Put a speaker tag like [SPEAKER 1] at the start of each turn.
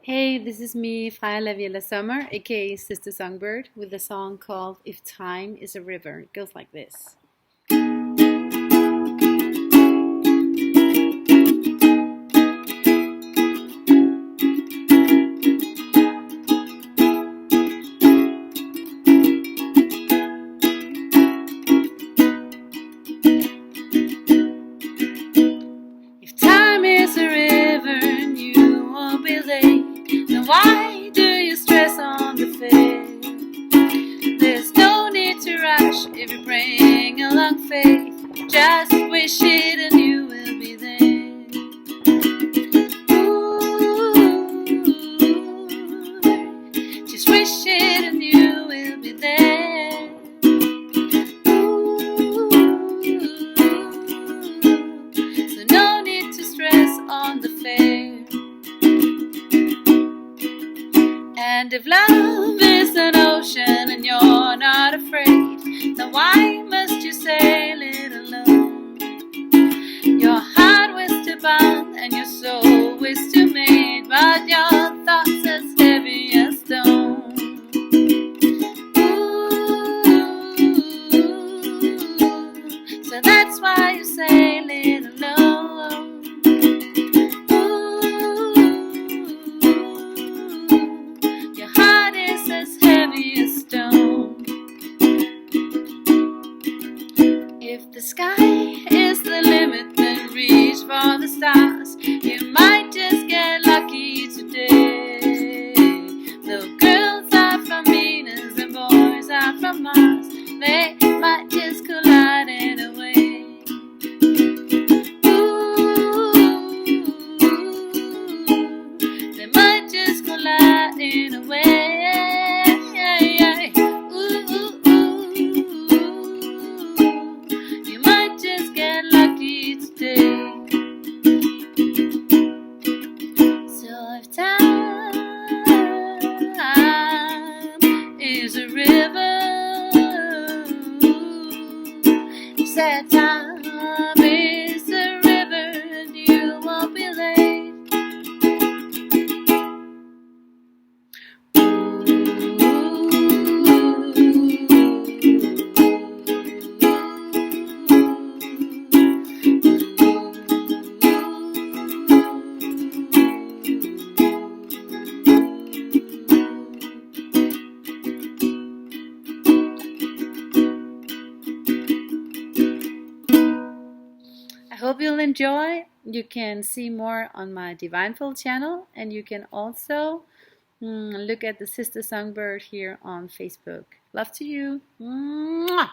[SPEAKER 1] Hey, this is me, Freya Laviella Sommer, aka Sister Songbird, with a song called If Time is a River. It goes like this. If time is a river and you won't be late, then why do you stress on the fate? There's no need to rush if you bring along faith. Just wish it and you will be there. Ooh, just wish it and you will be there. Ooh, so no need to stress on the fate. And if love is an ocean and you're not afraid, then why must you sail it alone? Your heart was to bound and your soul was to made, but your thoughts as heavy as stone. Ooh, so that's why you sail it alone. If the sky is the limit, then reach for the stars. You might just get lucky today. Though girls are from Venus and boys are from Mars, they might just collide in a way. Ooh, they might just collide in a way. Sad time is a river and you won't be late. I hope you'll enjoy. You can see more on my Divineful channel, and you can also look at the Sister Songbird here on Facebook. Love to you. Mwah!